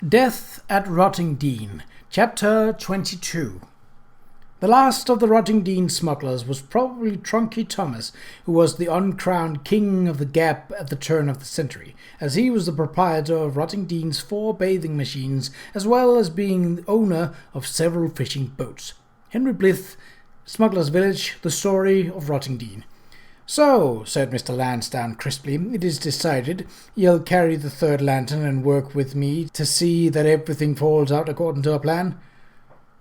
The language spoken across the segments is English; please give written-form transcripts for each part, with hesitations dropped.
Death at Rottingdean, Chapter 22. The last of the Rottingdean smugglers was probably Trunky Thomas, who was the uncrowned king of the Gap at the turn of the century, as he was the proprietor of Rottingdean's 4 bathing machines, as well as being the owner of several fishing boats. Henry Blyth, Smuggler's Village, The Story of Rottingdean. "So," said Mr. Lansdowne crisply, "it is decided. You'll carry the third lantern and work with me to see that everything falls out according to our plan?"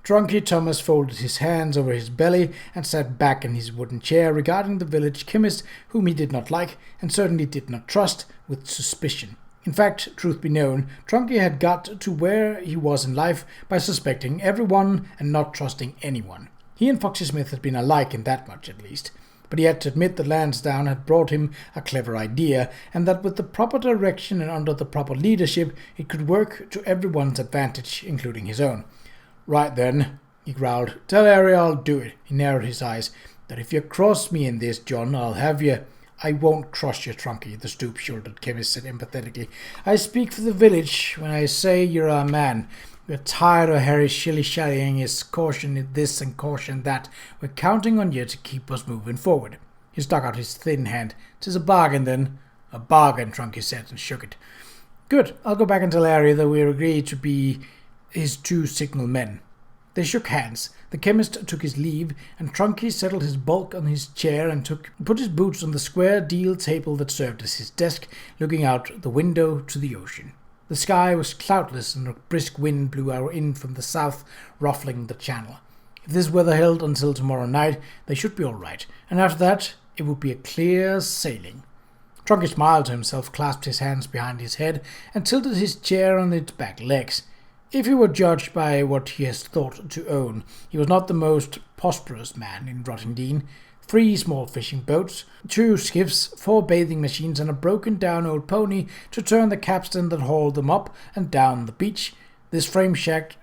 Trunky Thomas folded his hands over his belly and sat back in his wooden chair, regarding the village chemist, whom he did not like, and certainly did not trust, with suspicion. In fact, truth be known, Trunky had got to where he was in life by suspecting everyone and not trusting anyone. He and Foxy Smith had been alike in that much, at least. But he had to admit that Lansdowne had brought him a clever idea, and that with the proper direction and under the proper leadership, it could work to everyone's advantage, including his own. "Right then," he growled. "Tell Harry I'll do it." He narrowed his eyes. "That if you cross me in this, John, I'll have you." "I won't cross you, Trunky," the stoop-shouldered chemist said emphatically. "I speak for the village when I say you're our man. We're tired of Harry shilly-shallying his caution this and caution that. We're counting on you to keep us moving forward." He stuck out his thin hand. "'Tis a bargain, then." "A bargain," Trunky said, and shook it. "Good. I'll go back and tell Harry that we agree to be his 2 signal men." They shook hands. The chemist took his leave, and Trunky settled his bulk on his chair and put his boots on the square deal table that served as his desk, looking out the window to the ocean. The sky was cloudless, and a brisk wind blew in from the south, ruffling the channel. If this weather held until tomorrow night, they should be all right, and after that it would be a clear sailing. Trunky smiled to himself, clasped his hands behind his head, and tilted his chair on its back legs. If he were judged by what he has thought to own, he was not the most prosperous man in Rottingdean. 3 small fishing boats, 2 skiffs, 4 bathing machines, and a broken-down old pony to turn the capstan that hauled them up and down the beach. This frame shack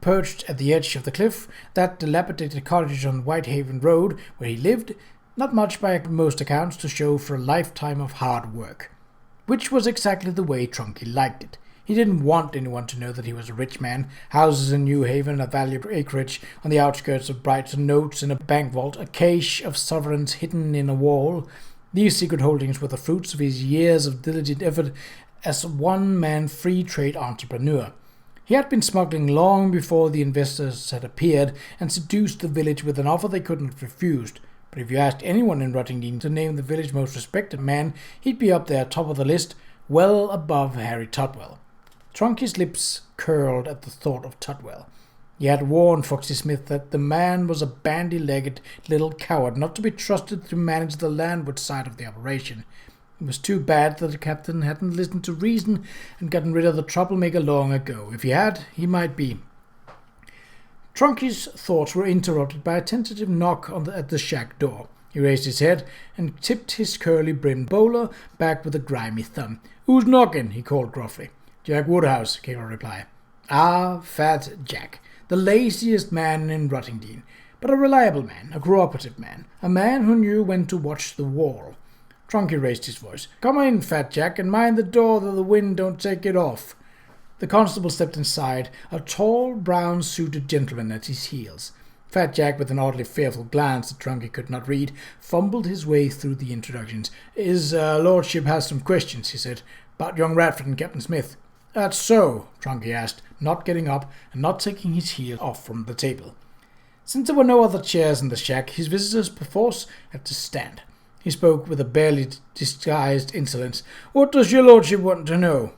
perched at the edge of the cliff, that dilapidated cottage on Whitehaven Road where he lived, not much by most accounts to show for a lifetime of hard work. Which was exactly the way Trunky liked it. He didn't want anyone to know that he was a rich man. Houses in New Haven, a valuable acreage on the outskirts of Brighton, notes in a bank vault, a cache of sovereigns hidden in a wall. These secret holdings were the fruits of his years of diligent effort as a one-man free trade entrepreneur. He had been smuggling long before the investors had appeared and seduced the village with an offer they couldn't have refused. But if you asked anyone in Rottingdean to name the village's most respected man, he'd be up there top of the list, well above Harry Totwell. Trunky's lips curled at the thought of Totwell. He had warned Foxy Smith that the man was a bandy-legged little coward, not to be trusted to manage the landward side of the operation. It was too bad that the captain hadn't listened to reason and gotten rid of the troublemaker long ago. If he had, he might be. Trunky's thoughts were interrupted by a tentative knock at the shack door. He raised his head and tipped his curly-brimmed bowler back with a grimy thumb. "Who's knocking?" he called gruffly. "Jack Woodhouse," came a reply. "Ah, Fat Jack, the laziest man in Rottingdean, but a reliable man, a cooperative man, a man who knew when to watch the wall." Trunky raised his voice. "Come in, Fat Jack, and mind the door that the wind don't take it off." The constable stepped inside, a tall, brown-suited gentleman at his heels. Fat Jack, with an oddly fearful glance that Trunky could not read, fumbled his way through the introductions. "His lordship has some questions," he said, "about young Radford and Captain Smith." "That's so?" Trunky asked, not getting up and not taking his heel off from the table. Since there were no other chairs in the shack, his visitors perforce had to stand. He spoke with a barely disguised insolence. "What does your lordship want to know?"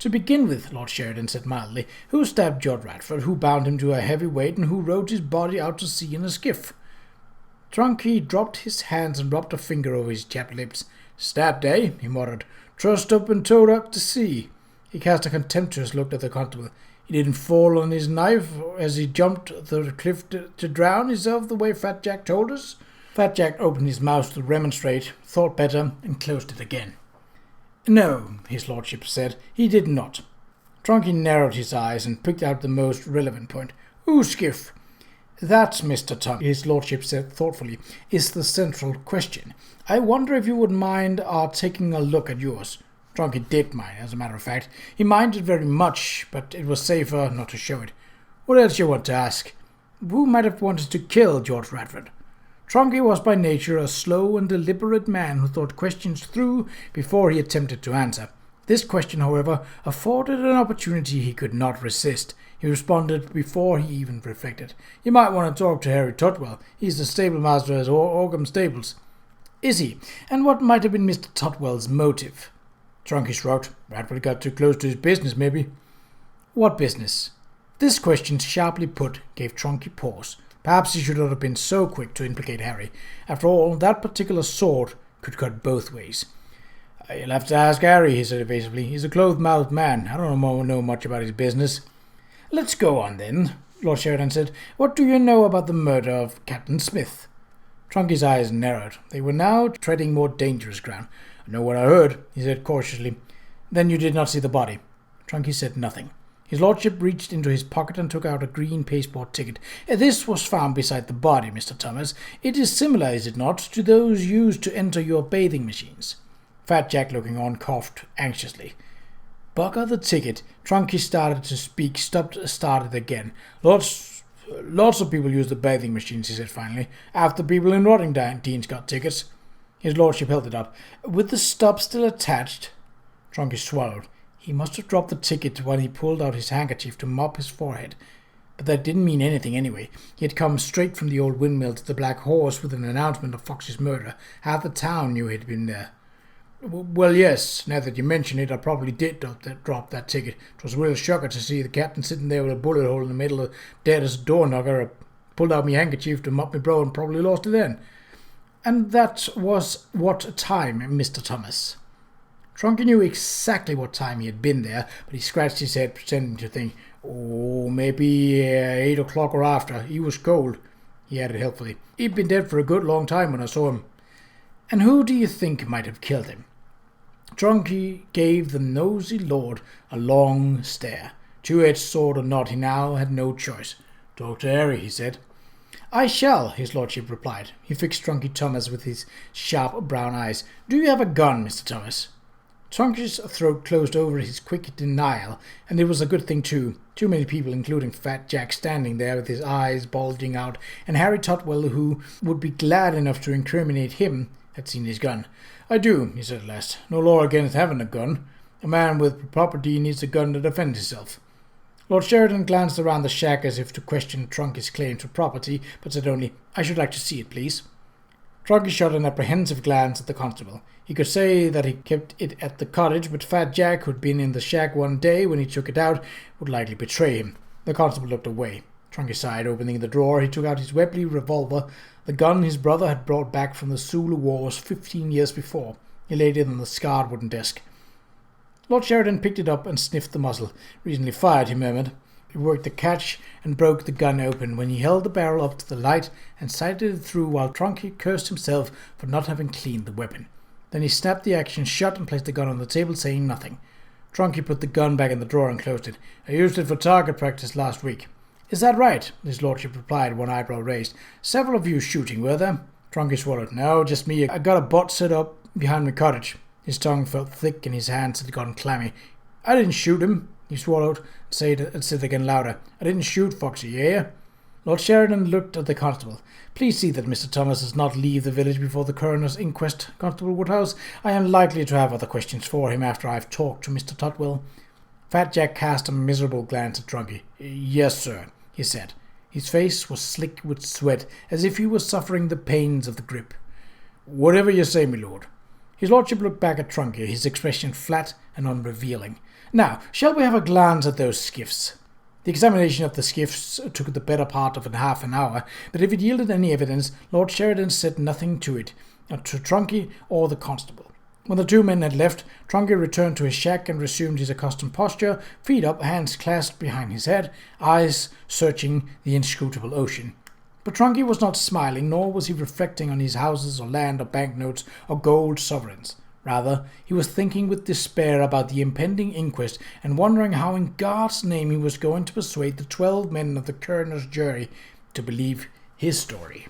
"To begin with," Lord Sheridan said mildly, "who stabbed George Radford, who bound him to a heavy weight, and who rowed his body out to sea in a skiff?" Trunky dropped his hands and rubbed a finger over his chapped lips. "Stabbed, eh?" he muttered. "Trussed up and towed out to sea." He cast a contemptuous look at the constable. "He didn't fall on his knife as he jumped the cliff to drown himself the way Fat Jack told us?" Fat Jack opened his mouth to remonstrate, thought better, and closed it again. "No," his lordship said, "he did not." Trunky narrowed his eyes and picked out the most relevant point. "Whose skiff?" "That, Mr. Tom," his lordship said thoughtfully, "is the central question. I wonder if you would mind our taking a look at yours." Trunky did mind, as a matter of fact. He minded very much, but it was safer not to show it. What else you want to ask? Who might have wanted to kill George Radford? Trunky was by nature a slow and deliberate man who thought questions through before he attempted to answer. This question, however, afforded an opportunity he could not resist. He responded before he even reflected. You might want to talk to Harry Tutwell. He's the stable master at Orgham Stables. Is he? And what might have been Mr. Tutwell's motive? Trunky shrugged. Radford got too close to his business, maybe. What business? This question, sharply put, gave Trunky pause. Perhaps he should not have been so quick to implicate Harry. After all, that particular sword could cut both ways. You'll have to ask Harry, he said evasively. He's a closed-mouthed man. I don't know much about his business. Let's go on, then, Lord Sheridan said. What do you know about the murder of Captain Smith? Trunky's eyes narrowed. They were now treading more dangerous ground. I know what I heard, he said cautiously. Then you did not see the body? Trunky said nothing. His lordship reached into his pocket and took out a green pasteboard ticket. This was found beside the body, Mr. Thomas. It is similar, is it not, to those used to enter your bathing machines? Fat Jack, looking on, coughed anxiously. Bugger the ticket. Trunky started to speak, started again. Lots of people use the bathing machines, he said finally. After people in Rottingdean's got tickets. His lordship held it up. With the stub still attached? Trunky swallowed. He must have dropped the ticket when he pulled out his handkerchief to mop his forehead. But that didn't mean anything anyway. He had come straight from the old windmill to the Black Horse with an announcement of Fox's murder. Half the town knew he'd been there. Well, yes, now that you mention it, I probably did drop that ticket. It was a real shocker to see the captain sitting there with a bullet hole in the middle, dead as a door knocker. I pulled out my handkerchief to mop my brow and probably lost it then. And that was what time, Mr. Thomas? Trunky knew exactly what time he had been there, but he scratched his head, pretending to think. Oh, maybe 8 o'clock or after. He was cold, he added helpfully. He'd been dead for a good long time when I saw him. And who do you think might have killed him? Trunky gave the nosy lord a long stare. Two-edged sword or not, he now had no choice. Talk to Harry, he said. I shall, his lordship replied. He fixed Trunky Thomas with his sharp brown eyes. Do you have a gun, Mr. Thomas? Trunky's throat closed over his quick denial, and it was a good thing too. Too many people, including Fat Jack, standing there with his eyes bulging out, and Harry Tutwell, who would be glad enough to incriminate him, had seen his gun. I do, he said at last. No law against having a gun. A man with property needs a gun to defend himself. Lord Sheridan glanced around the shack as if to question Trunky's claim to property, but said only, I should like to see it, please. Trunky shot an apprehensive glance at the constable. He could say that he kept it at the cottage, but Fat Jack, who'd been in the shack one day when he took it out, would likely betray him. The constable looked away. Trunky sighed. Opening the drawer, he took out his Webley revolver, the gun his brother had brought back from the Zulu Wars 15 years before. He laid it on the scarred wooden desk. Lord Sheridan picked it up and sniffed the muzzle. Recently fired, he murmured. He worked the catch and broke the gun open when he held the barrel up to the light and sighted it through while Trunky cursed himself for not having cleaned the weapon. Then he snapped the action shut and placed the gun on the table, saying nothing. Trunky put the gun back in the drawer and closed it. I used it for target practice last week. Is that right? His lordship replied, one eyebrow raised. Several of you shooting, were there? Trunky swallowed. No, just me. I got a bot set up behind my cottage. His tongue felt thick and his hands had gone clammy. I didn't shoot him, he swallowed and said again louder. I didn't shoot Foxy, yeah? Lord Sheridan looked at the constable. Please see that Mr. Thomas does not leave the village before the coroner's inquest, Constable Woodhouse. I am likely to have other questions for him after I have talked to Mr. Tutwell. Fat Jack cast a miserable glance at Trunky. Yes, sir, he said. His face was slick with sweat, as if he was suffering the pains of the grip. Whatever you say, my lord. His lordship looked back at Trunky, his expression flat and unrevealing. Now, shall we have a glance at those skiffs? The examination of the skiffs took the better part of half an hour, but if it yielded any evidence, Lord Sheridan said nothing to it, not to Trunky or the constable. When the two men had left, Trunky returned to his shack and resumed his accustomed posture, feet up, hands clasped behind his head, eyes searching the inscrutable ocean. But Trunky was not smiling, nor was he reflecting on his houses or land or banknotes or gold sovereigns. Rather, he was thinking with despair about the impending inquest and wondering how in God's name he was going to persuade the 12 men of the coroner's jury to believe his story.